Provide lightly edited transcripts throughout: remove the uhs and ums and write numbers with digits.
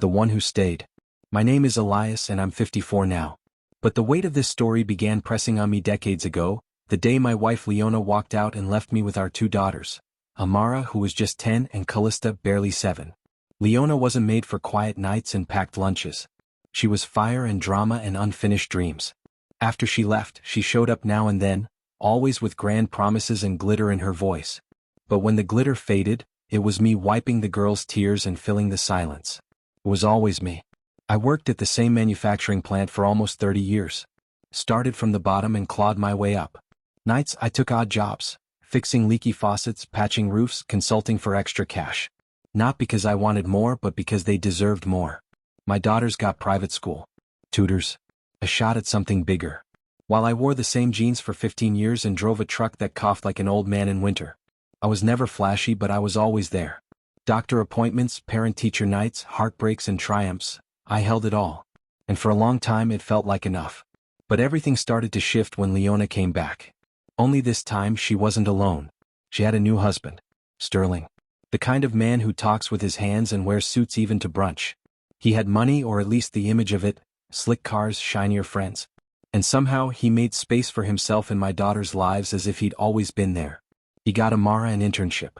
the one who stayed. My name is Elias and I'm 54 now. But the weight of this story began pressing on me decades ago, the day my wife Leona walked out and left me with our two daughters, Amara, who was just 10, and Callista, barely 7. Leona wasn't made for quiet nights and packed lunches. She was fire and drama and unfinished dreams. After she left, she showed up now and then, always with grand promises and glitter in her voice. But when the glitter faded, it was me wiping the girls' tears and filling the silence. It was always me. I worked at the same manufacturing plant for almost 30 years. Started from the bottom and clawed my way up. Nights I took odd jobs, fixing leaky faucets, patching roofs, consulting for extra cash. Not because I wanted more, but because they deserved more. My daughters got private school, tutors, a shot at something bigger. While I wore the same jeans for 15 years and drove a truck that coughed like an old man in winter. I was never flashy, but I was always there. Doctor appointments, parent-teacher nights, heartbreaks and triumphs, I held it all. And for a long time it felt like enough. But everything started to shift when Leona came back. Only this time she wasn't alone. She had a new husband, Sterling. The kind of man who talks with his hands and wears suits even to brunch. He had money, or at least the image of it, slick cars, shinier friends. And somehow he made space for himself in my daughters' lives as if he'd always been there. He got Amara an internship.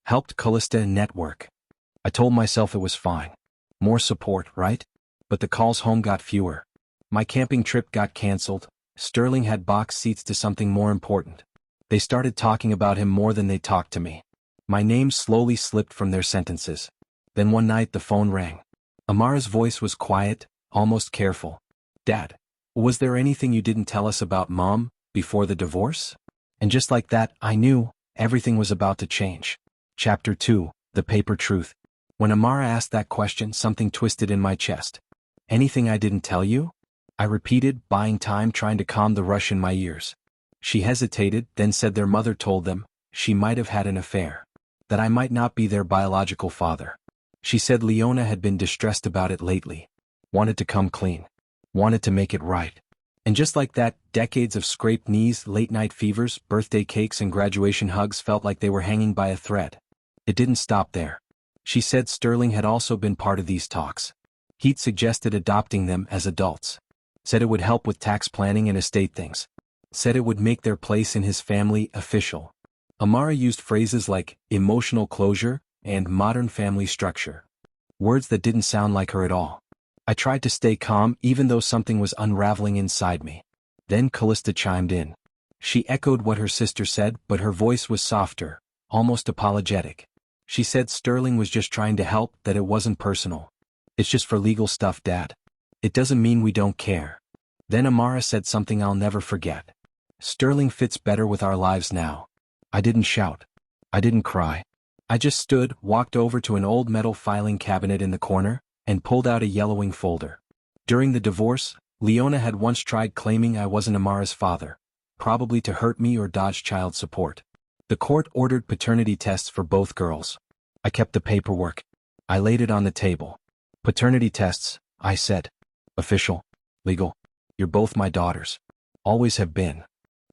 Helped Callista network. I told myself it was fine. More support, right? But the calls home got fewer. My camping trip got canceled. Sterling had box seats to something more important. They started talking about him more than they talked to me. My name slowly slipped from their sentences. Then one night the phone rang. Amara's voice was quiet, almost careful. Dad, was there anything you didn't tell us about Mom before the divorce? And just like that, I knew everything was about to change. Chapter 2, The Paper Truth. When Amara asked that question, something twisted in my chest. Anything I didn't tell you? I repeated, buying time, trying to calm the rush in my ears. She hesitated, then said their mother told them she might have had an affair. That I might not be their biological father. She said Leona had been distressed about it lately. Wanted to come clean. Wanted to make it right. And just like that, decades of scraped knees, late-night fevers, birthday cakes and graduation hugs felt like they were hanging by a thread. It didn't stop there. She said Sterling had also been part of these talks. He'd suggested adopting them as adults. Said it would help with tax planning and estate things. Said it would make their place in his family official. Amara used phrases like emotional closure and modern family structure. Words that didn't sound like her at all. I tried to stay calm even though something was unraveling inside me. Then Callista chimed in. She echoed what her sister said, but her voice was softer, almost apologetic. She said Sterling was just trying to help, that it wasn't personal. It's just for legal stuff, Dad. It doesn't mean we don't care. Then Amara said something I'll never forget. Sterling fits better with our lives now. I didn't shout. I didn't cry. I just stood, walked over to an old metal filing cabinet in the corner, and pulled out a yellowing folder. During the divorce, Leona had once tried claiming I wasn't Amara's father, probably to hurt me or dodge child support. The court ordered paternity tests for both girls. I kept the paperwork. I laid it on the table. Paternity tests, I said. Official. Legal. You're both my daughters. Always have been.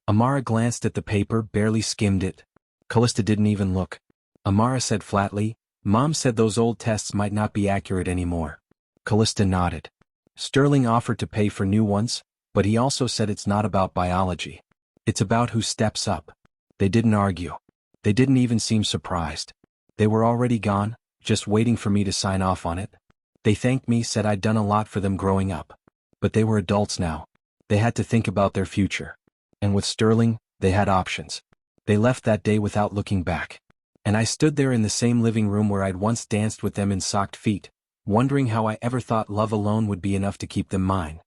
Amara glanced at the paper, barely skimmed it. Callista didn't even look. Amara said flatly, Mom said those old tests might not be accurate anymore. Callista nodded. Sterling offered to pay for new ones, but he also said it's not about biology. It's about who steps up. They didn't argue. They didn't even seem surprised. They were already gone, just waiting for me to sign off on it. They thanked me, said I'd done a lot for them growing up. But they were adults now. They had to think about their future. And with Sterling, they had options. They left that day without looking back. And I stood there in the same living room where I'd once danced with them in socked feet, wondering how I ever thought love alone would be enough to keep them mine.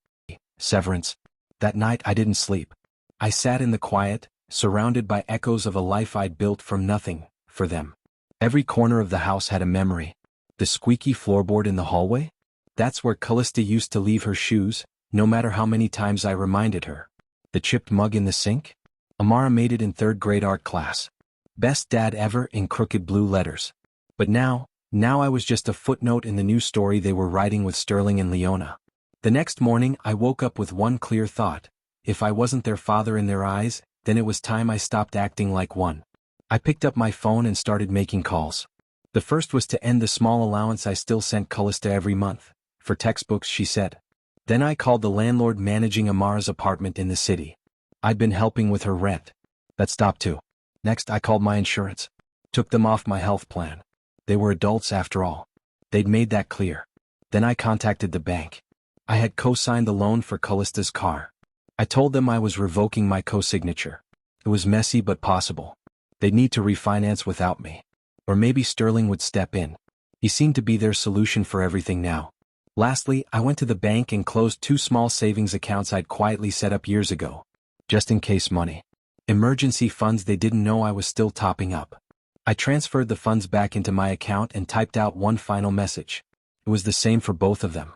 Severance. That night I didn't sleep. I sat in the quiet, surrounded by echoes of a life I'd built from nothing, for them. Every corner of the house had a memory. The squeaky floorboard in the hallway? That's where Callista used to leave her shoes, no matter how many times I reminded her. The chipped mug in the sink? Amara made it in 3rd grade art class. Best dad ever in crooked blue letters. But now I was just a footnote in the new story they were writing with Sterling and Leona. The next morning I woke up with one clear thought. If I wasn't their father in their eyes, then it was time I stopped acting like one. I picked up my phone and started making calls. The first was to end the small allowance I still sent Callista every month. For textbooks, she said. Then I called the landlord managing Amara's apartment in the city. I'd been helping with her rent. That stopped too. Next, I called my insurance. Took them off my health plan. They were adults after all. They'd made that clear. Then I contacted the bank. I had co-signed the loan for Callista's car. I told them I was revoking my co-signature. It was messy but possible. They'd need to refinance without me. Or maybe Sterling would step in. He seemed to be their solution for everything now. Lastly, I went to the bank and closed 2 small savings accounts I'd quietly set up years ago. Just in case money. Emergency funds they didn't know I was still topping up. I transferred the funds back into my account and typed out one final message. It was the same for both of them.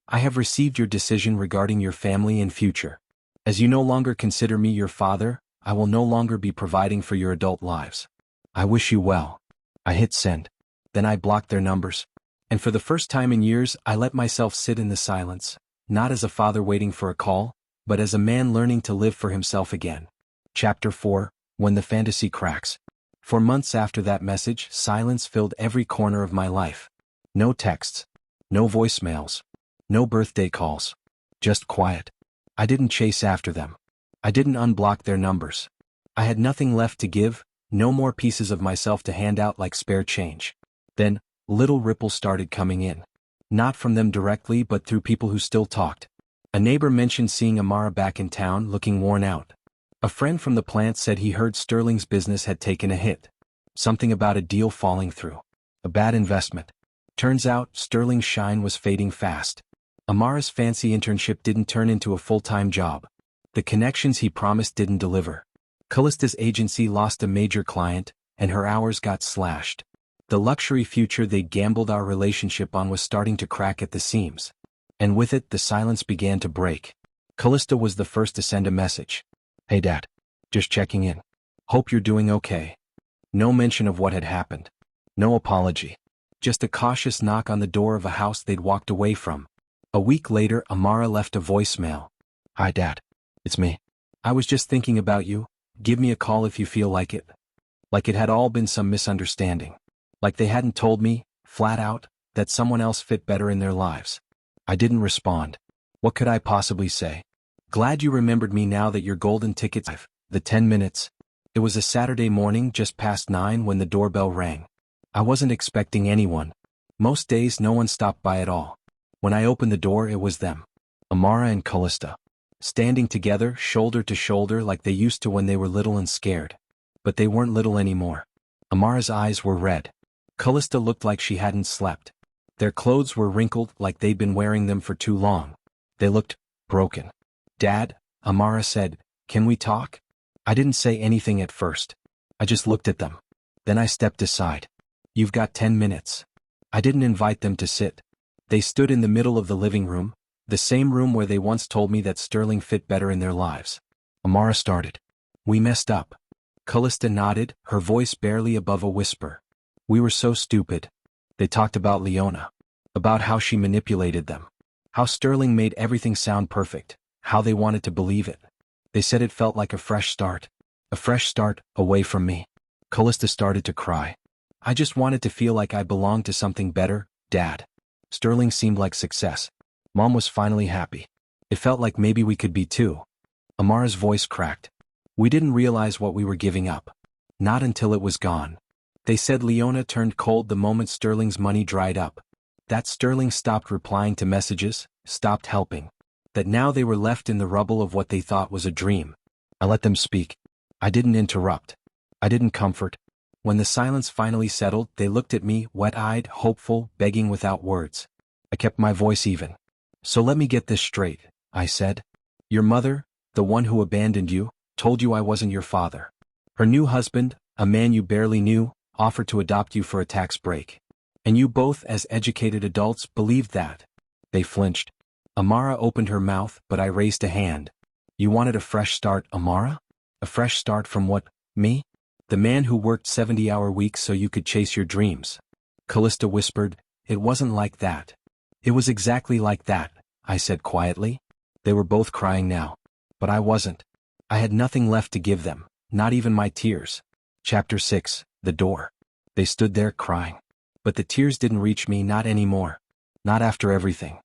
I have received your decision regarding your family and future. As you no longer consider me your father, I will no longer be providing for your adult lives. I wish you well. I hit send. Then I blocked their numbers. And for the first time in years, I let myself sit in the silence, not as a father waiting for a call, but as a man learning to live for himself again. Chapter 4, When the Fantasy Cracks. For months after that message, silence filled every corner of my life. No texts. No voicemails. No birthday calls. Just quiet. I didn't chase after them. I didn't unblock their numbers. I had nothing left to give, no more pieces of myself to hand out like spare change. Then, little ripples started coming in. Not from them directly but through people who still talked. A neighbor mentioned seeing Amara back in town looking worn out. A friend from the plant said he heard Sterling's business had taken a hit. Something about a deal falling through. A bad investment. Turns out, Sterling's shine was fading fast. Amara's fancy internship didn't turn into a full-time job. The connections he promised didn't deliver. Callista's agency lost a major client, and her hours got slashed. The luxury future they'd gambled our relationship on was starting to crack at the seams. And with it, the silence began to break. Callista was the first to send a message. Hey Dad. Just checking in. Hope you're doing okay. No mention of what had happened. No apology. Just a cautious knock on the door of a house they'd walked away from. A week later, Amara left a voicemail. Hi Dad. It's me. I was just thinking about you. Give me a call if you feel like it. Like it had all been some misunderstanding. Like they hadn't told me, flat out, that someone else fit better in their lives. I didn't respond. What could I possibly say? Glad you remembered me now that your golden ticket's live. The 10 minutes. It was a Saturday morning just past 9 when the doorbell rang. I wasn't expecting anyone. Most days no one stopped by at all. When I opened the door it was them. Amara and Callista. Standing together, shoulder to shoulder like they used to when they were little and scared. But they weren't little anymore. Amara's eyes were red. Callista looked like she hadn't slept. Their clothes were wrinkled like they'd been wearing them for too long. They looked broken. Dad, Amara said, can we talk? I didn't say anything at first. I just looked at them. Then I stepped aside. You've got 10 minutes. I didn't invite them to sit. They stood in the middle of the living room, the same room where they once told me that Sterling fit better in their lives. Amara started. We messed up. Callista nodded, her voice barely above a whisper. We were so stupid. They talked about Leona. About how she manipulated them. How Sterling made everything sound perfect. How they wanted to believe it. They said it felt like a fresh start. A fresh start, away from me. Callista started to cry. I just wanted to feel like I belonged to something better, Dad. Sterling seemed like success. Mom was finally happy. It felt like maybe we could be too. Amara's voice cracked. We didn't realize what we were giving up. Not until it was gone. They said Leona turned cold the moment Sterling's money dried up. That Sterling stopped replying to messages, stopped helping. That now they were left in the rubble of what they thought was a dream. I let them speak. I didn't interrupt. I didn't comfort. When the silence finally settled, they looked at me, wet-eyed, hopeful, begging without words. I kept my voice even. So let me get this straight, I said. Your mother, the one who abandoned you, told you I wasn't your father. Her new husband, a man you barely knew, offered to adopt you for a tax break. And you both, as educated adults, believed that. They flinched. Amara opened her mouth, but I raised a hand. You wanted a fresh start, Amara? A fresh start from what, me? The man who worked 70-hour weeks so you could chase your dreams. Callista whispered, it wasn't like that. It was exactly like that, I said quietly. They were both crying now. But I wasn't. I had nothing left to give them, not even my tears. Chapter 6, The Door. They stood there crying. But the tears didn't reach me, not anymore. Not after everything.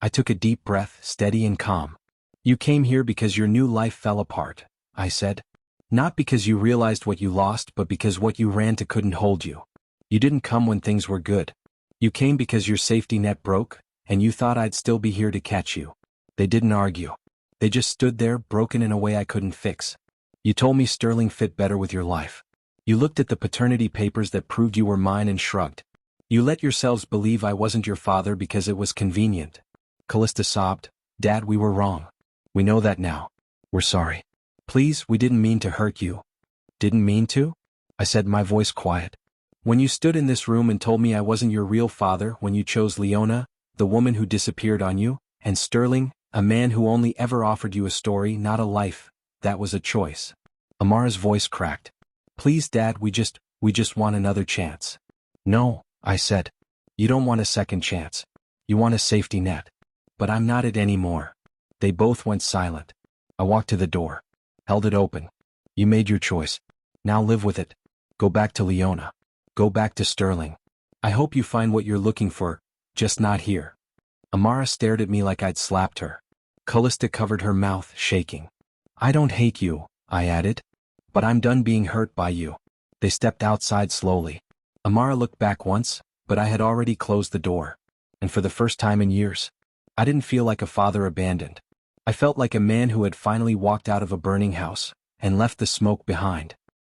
I took a deep breath, steady and calm. You came here because your new life fell apart, I said. Not because you realized what you lost, but because what you ran to couldn't hold you. You didn't come when things were good. You came because your safety net broke, and you thought I'd still be here to catch you. They didn't argue. They just stood there, broken in a way I couldn't fix. You told me Sterling fit better with your life. You looked at the paternity papers that proved you were mine and shrugged. You let yourselves believe I wasn't your father because it was convenient. Callista sobbed. Dad, we were wrong. We know that now. We're sorry. Please, we didn't mean to hurt you. Didn't mean to? I said, my voice quiet. When you stood in this room and told me I wasn't your real father, when you chose Leona, the woman who disappeared on you, and Sterling, a man who only ever offered you a story, not a life, that was a choice. Amara's voice cracked. Please, Dad, we just want another chance. No, I said. You don't want a second chance. You want a safety net. But I'm not it anymore. They both went silent. I walked to the door. Held it open. You made your choice. Now live with it. Go back to Leona. Go back to Sterling. I hope you find what you're looking for, just not here. Amara stared at me like I'd slapped her. Callista covered her mouth, shaking. I don't hate you, I added. But I'm done being hurt by you. They stepped outside slowly. Amara looked back once, but I had already closed the door. And for the first time in years, I didn't feel like a father abandoned. I felt like a man who had finally walked out of a burning house and left the smoke behind.